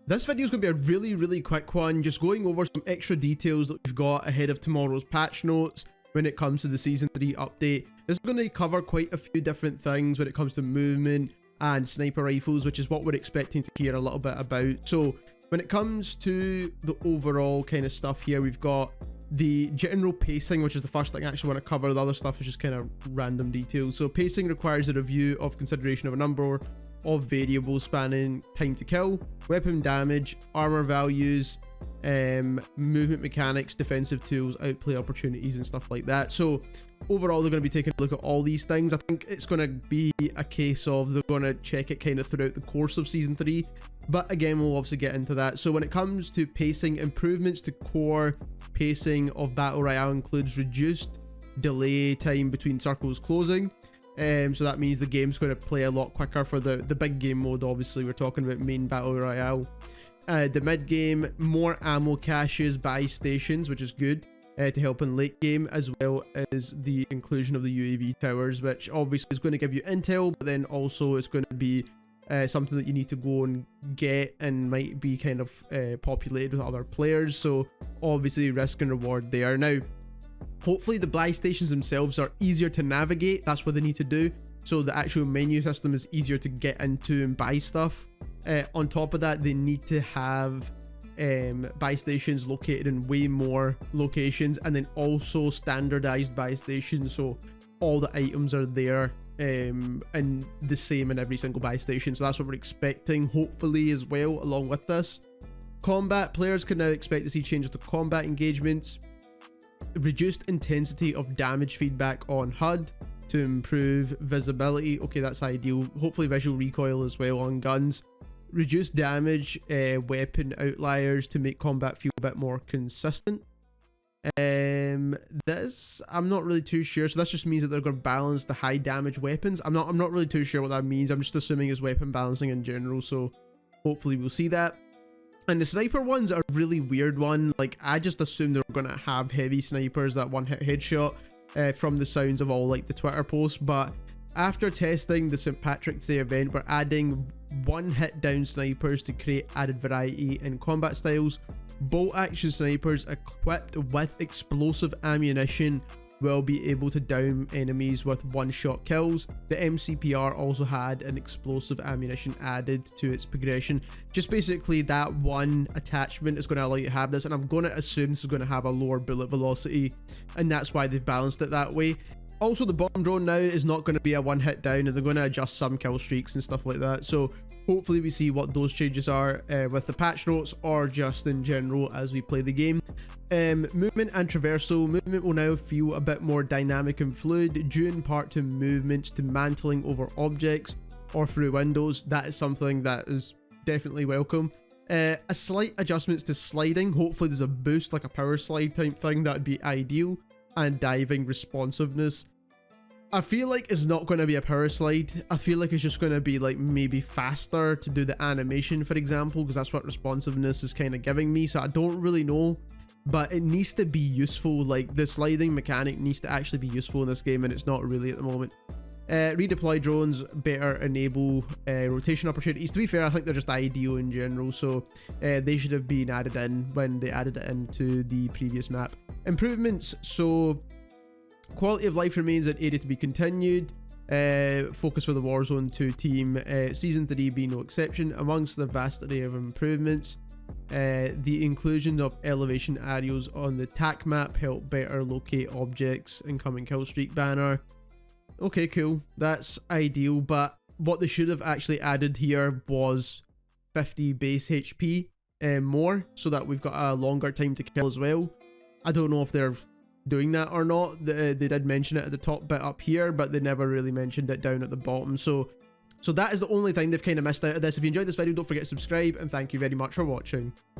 This video is going to be a really quick one, just going over some extra details that we've got ahead of tomorrow's patch notes when it comes to the Season 3 update. This is going to cover quite a few different things when it comes to movement and sniper rifles, which is what we're expecting to hear a little bit about. So when it comes to the overall kind of stuff here, we've got the general pacing, which is the first thing I actually want to cover. The other stuff is just kind of random details. So pacing requires a review of consideration of a number of variables spanning time to kill, weapon damage, armor values, movement mechanics, defensive tools, outplay opportunities, and stuff like that. So overall, they're going to be taking a look at all these things. I think it's going to be a case of they're going to check it kind of throughout the course of Season 3. But again, we'll obviously get into that. So when it comes to pacing, improvements to core pacing of Battle Royale includes reduced delay time between circles closing. So that means the game's going to play a lot quicker for the big game mode. Obviously, we're talking about main Battle Royale. The mid game, more ammo caches, buy stations, which is good to help in late game, as well as the inclusion of the UAV towers, which obviously is going to give you intel, but then also it's going to be something that you need to go and get and might be kind of populated with other players. So obviously risk and reward there. Now, hopefully the buy stations themselves are easier to navigate. That's what they need to do. So the actual menu system is easier to get into and buy stuff. On top of that, they need to have buy stations located in way more locations, and then also standardized buy stations. So all the items are there and the same in every single buy station. So that's what we're expecting, hopefully, as well, along with this. Combat players can now expect to see changes to combat engagements. Reduced intensity of damage feedback on HUD to improve visibility. Okay, that's ideal. Hopefully visual recoil as well on guns. Reduced damage weapon outliers to make combat feel a bit more consistent. This I'm not really too sure. So that just means that they're going to balance the high damage weapons. I'm not really too sure what that means. I'm just assuming it's weapon balancing in general. So hopefully we'll see that. And the sniper one's a really weird one. Like, I just assumed they were going to have heavy snipers, that one hit headshot, from the sounds of all like the Twitter posts. But after testing the St. Patrick's Day event, we're adding one hit down snipers to create added variety in combat styles. Bolt action snipers equipped with explosive ammunition will be able to down enemies with one-shot kills. The MCPR also had an explosive ammunition added to its progression. Just basically that one attachment is going to allow you to have this, and I'm going to assume this is going to have a lower bullet velocity, and that's why they've balanced it that way. Also, the bomb drone now is not going to be a one hit down, and they're going to adjust some kill streaks and stuff like that. So hopefully we see what those changes are with the patch notes, or just in general as we play the game. Movement and traversal. Movement will now feel a bit more dynamic and fluid, due in part to movements to mantling over objects or through windows. That is something that is definitely welcome. A slight adjustments to sliding. Hopefully there's a boost, like a power slide type thing. That would be ideal. And diving responsiveness. I feel like it's not going to be a power slide. I feel like it's just going to be like maybe faster to do the animation, for example, because that's what responsiveness is kind of giving me. So I don't really know, but it needs to be useful. Like, the sliding mechanic needs to actually be useful in this game, and it's not really at the moment. Redeploy drones better enable rotation opportunities. To be fair, I think they're just ideal in general, so they should have been added in when they added it into the previous map. Improvements. So quality of life remains an area to be continued. Focus for the Warzone 2 team. Season 3 be no exception. Amongst the vast array of improvements, the inclusion of elevation areas on the TAQ map help better locate objects. Incoming kill streak banner. Okay, cool. That's ideal, but what they should have actually added here was 50 base HP more, so that we've got a longer time to kill as well. I don't know if they're doing that or not. They did mention it at the top bit up here, but they never really mentioned it down at the bottom. So that is the only thing they've kind of missed out of this. If you enjoyed this video, don't forget to subscribe, and thank you very much for watching.